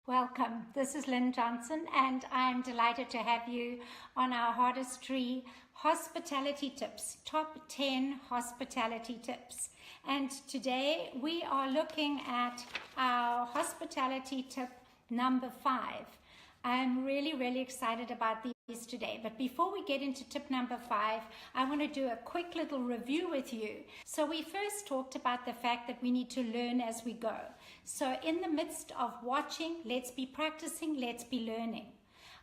Welcome. This is Lynn Johnson, and I'm delighted to have you on our Heartistry hospitality tips, top 10 hospitality tips. And today we are looking at our hospitality tip number 5. I'm really excited about these today. But before we get into tip number 5, I want to do a quick little review with you. So we first talked about the fact that we need to learn as we go. So in the midst of watching, let's be practicing, let's be learning.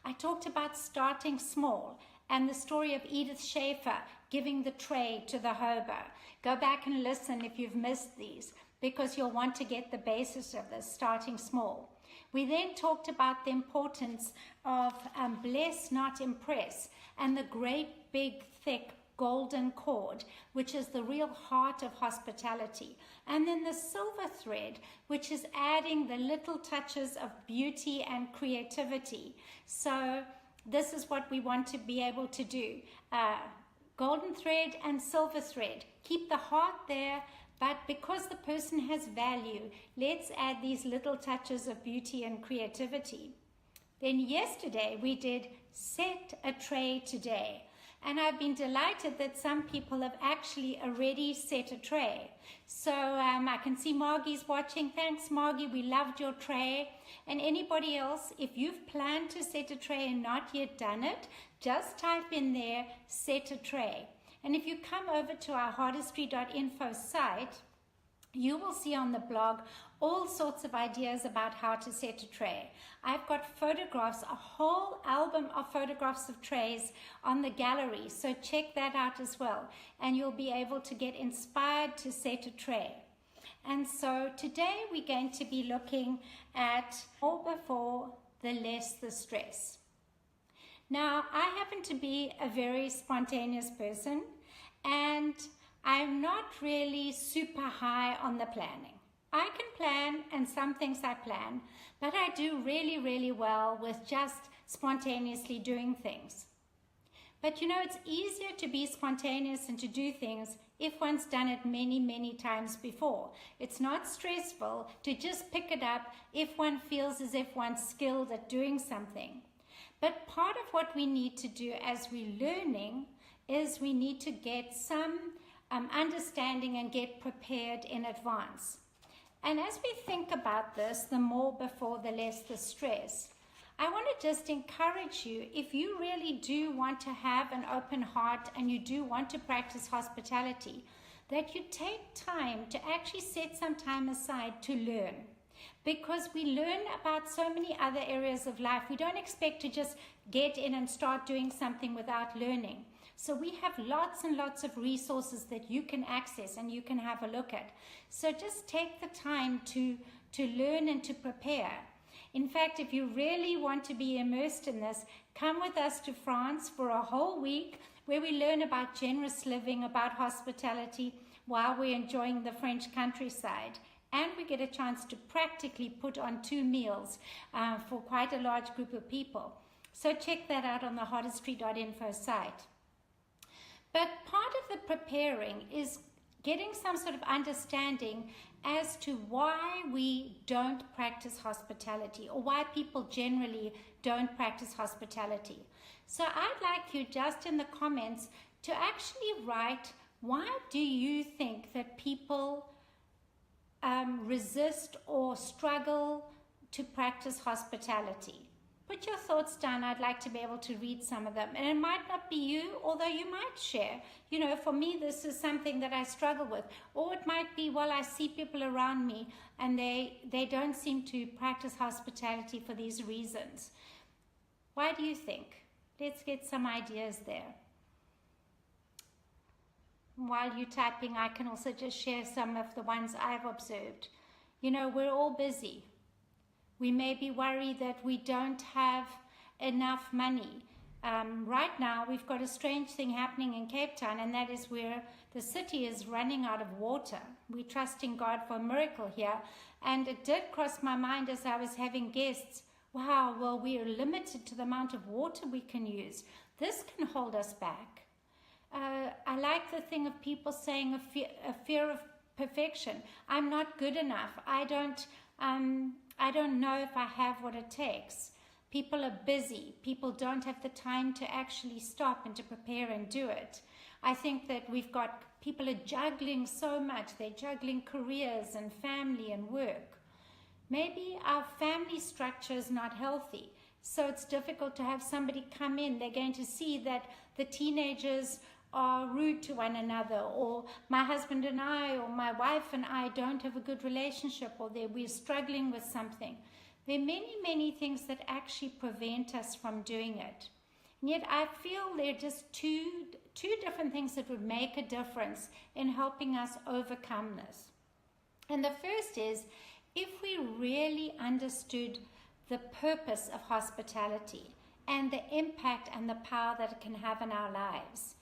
I talked about starting small and the story of Edith Schaefer giving the tray to the hobo. Go back and listen if you've missed these, because you'll want to get the basis of this, starting small. We then talked about the importance of bless, not impress, and the great big thick golden cord, which is the real heart of hospitality. And then the silver thread, which is adding the little touches of beauty and creativity. So this is what we want to be able to do. Golden thread and silver thread. Keep the heart there, but because the person has value, let's add these little touches of beauty and creativity. Then yesterday we did set a tray today. And I've been delighted that some people have actually already set a tray. So I can see Margie's watching. Thanks, Margie. We loved your tray. And anybody else, if you've planned to set a tray and not yet done it, just type in there, set a tray. And if you come over to our heartistry.info site, you will see on the blog all sorts of ideas about how to set a tray. I've got photographs, a whole album of photographs of trays on the gallery, so check that out as well, and you'll be able to get inspired to set a tray. And so today we're going to be looking at more before the less the stress. Now, I happen to be a very spontaneous person, and I'm not really super high on the planning. I can plan, and some things I plan, but I do really well with just spontaneously doing things. But you know, it's easier to be spontaneous and to do things if one's done it many times before. It's not stressful to just pick it up if one feels as if one's skilled at doing something. But part of what we need to do as we're learning is we need to get some understanding and get prepared in advance. And as we think about this, the more before the less the stress, I want to just encourage you, if you really do want to have an open heart and you do want to practice hospitality, that you take time to actually set some time aside to learn. Because we learn about so many other areas of life. We don't expect to just get in and start doing something without learning. So we have lots and lots of resources that you can access and you can have a look at. So just take the time to learn and to prepare. In fact, if you really want to be immersed in this, come with us to France for a whole week where we learn about generous living, about hospitality, while we're enjoying the French countryside. And we get a chance to practically put on 2 meals for quite a large group of people. So check that out on the heartistry.info site. But part of the preparing is getting some sort of understanding as to why we don't practice hospitality, or why people generally don't practice hospitality. So I'd like you just in the comments to actually write, why do you think that people resist or struggle to practice hospitality? Put your thoughts down. I'd like to be able to read some of them. And it might not be you, although you might share. You know, for me, this is something that I struggle with. Or it might be, well, I see people around me and they don't seem to practice hospitality for these reasons. Why do you think? Let's get some ideas there. While you're typing, I can also just share some of the ones I've observed. You know, we're all busy. We may be worried that we don't have enough money. Right now, we've got a strange thing happening in Cape Town, and that is where the city is running out of water. We're trusting God for a miracle here. And it did cross my mind as I was having guests, wow, well, we are limited to the amount of water we can use. This can hold us back. I like the thing of people saying a fear of perfection. I'm not good enough. I don't I don't know if I have what it takes. People are busy. People don't have the time to actually stop and to prepare and do it. I think that people are juggling so much. They're juggling careers and family and work. Maybe our family structure is not healthy. So it's difficult to have somebody come in. They're going to see that the teenagers are rude to one another, or my husband and I, or my wife and I don't have a good relationship, or we're struggling with something. There are many, many things that actually prevent us from doing it. And yet I feel there are just two different things that would make a difference in helping us overcome this. And the first is, if we really understood the purpose of hospitality and the impact and the power that it can have in our lives.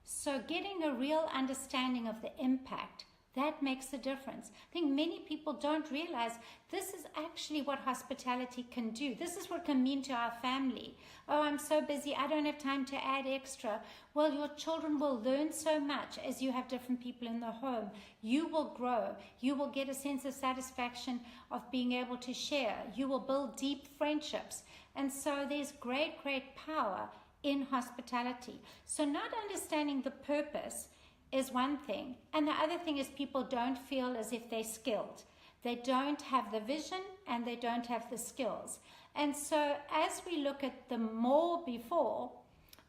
So getting a real understanding of the impact, that makes a difference. I think many people don't realize this is actually what hospitality can do. This is what it can mean to our family. Oh, I'm so busy, I don't have time to add extra. Well, your children will learn so much as you have different people in the home. You will grow. You will get a sense of satisfaction of being able to share. You will build deep friendships. And so there's great, great power in hospitality. So not understanding the purpose is one thing, and the other thing is people don't feel as if they're skilled. They don't have the vision and they don't have the skills. And so as we look at the more before,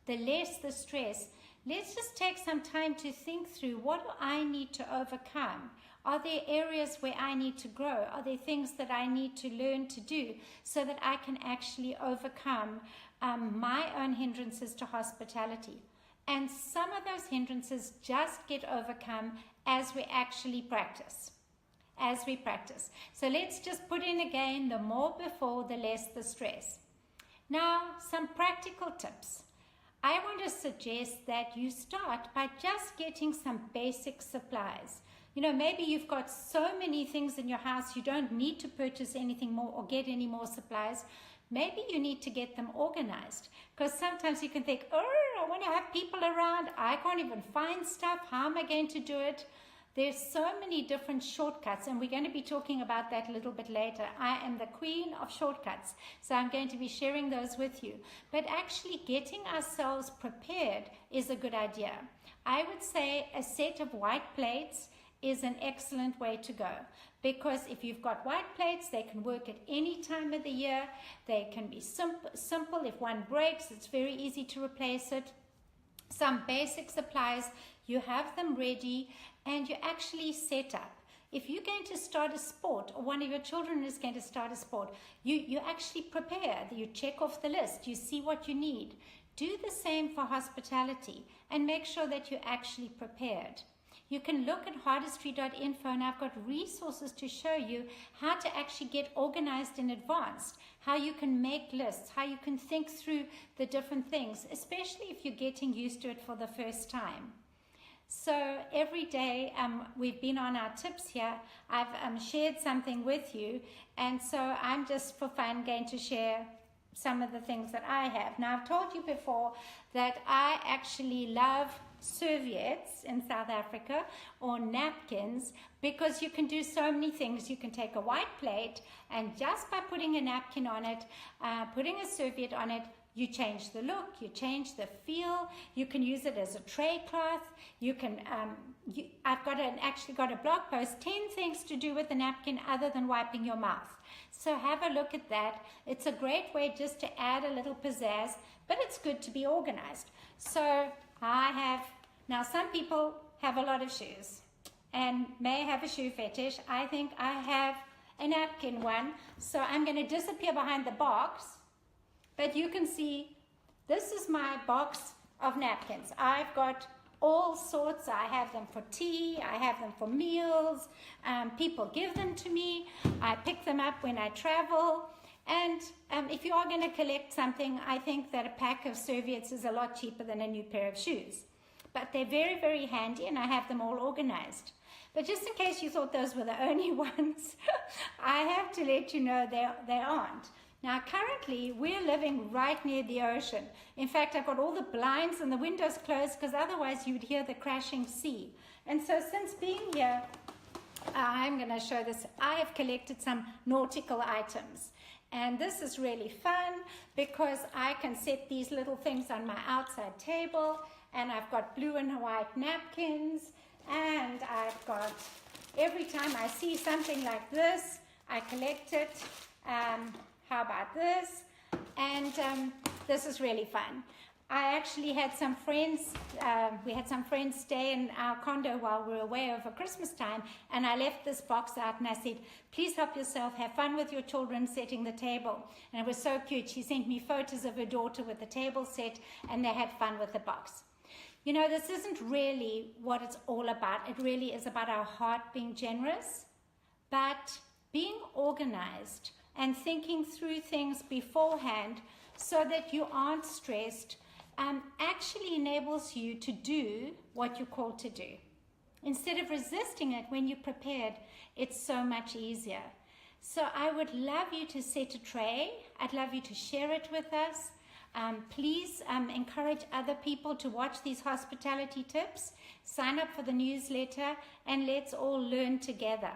the less the stress, let's just take some time to think through, what do I need to overcome? Are there areas where I need to grow? Are there things that I need to learn to do so that I can actually overcome my own hindrances to hospitality? And some of those hindrances just get overcome as we actually practice. As we practice. So let's just put in again, the more before, the less the stress. Now, some practical tips. I want to suggest that you start by just getting some basic supplies. You know, maybe you've got so many things in your house, you don't need to purchase anything more or get any more supplies. Maybe you need to get them organized, because sometimes you can think, oh, I want to have people around. I can't even find stuff. How am I going to do it? There's so many different shortcuts, and we're going to be talking about that a little bit later. I am the queen of shortcuts, so I'm going to be sharing those with you. But actually getting ourselves prepared is a good idea. I would say a set of white plates is an excellent way to go, because if you've got white plates, they can work at any time of the year. They can be simple. If one breaks, it's very easy to replace it. Some basic supplies, you have them ready and you actually set up. If you're going to start a sport, or one of your children is going to start a sport, you actually prepare. You check off the list. You see what you need. Do the same for hospitality and make sure that you're actually prepared. You can look at heartistry.info, and I've got resources to show you how to actually get organized in advance, how you can make lists, how you can think through the different things, especially if you're getting used to it for the first time. So every day we've been on our tips here. I've shared something with you, and so I'm just for fun going to share some of the things that I have. Now, I've told you before that I actually love serviettes in South Africa, or napkins, because you can do so many things. You can take a white plate, and just by putting a napkin on it, putting a serviette on it, you change the look, you change the feel. You can use it as a tray cloth. You can, I've actually got a blog post, 10 things to do with a napkin other than wiping your mouth. So have a look at that. It's a great way just to add a little pizzazz, but it's good to be organized. So now some people have a lot of shoes and may have a shoe fetish. I think I have a napkin one, so I'm going to disappear behind the box, but you can see this is my box of napkins. I've got all sorts. I have them for tea, I have them for meals, people give them to me, I pick them up when I travel. And if you are going to collect something, I think that a pack of serviettes is a lot cheaper than a new pair of shoes. But they're very, very handy, and I have them all organized. But just in case you thought those were the only ones, I have to let you know they aren't. Now, currently, we're living right near the ocean. In fact, I've got all the blinds and the windows closed, because otherwise you would hear the crashing sea. And so since being here I'm going to show this. I have collected some nautical items, and this is really fun because I can set these little things on my outside table, and I've got blue and white napkins, and I've got, every time I see something like this, I collect it. How about this? And this is really fun. I actually had some friends, we had some friends stay in our condo while we were away over Christmas time, and I left this box out and I said, please help yourself, have fun with your children setting the table. And it was so cute. She sent me photos of her daughter with the table set, and they had fun with the box. You know, this isn't really what it's all about. It really is about our heart being generous, but being organized and thinking through things beforehand so that you aren't stressed actually enables you to do what you're called to do. Instead of resisting it when you're prepared, it's so much easier. So I would love you to set a tray. I'd love you to share it with us. Please encourage other people to watch these hospitality tips. Sign up for the newsletter, and let's all learn together.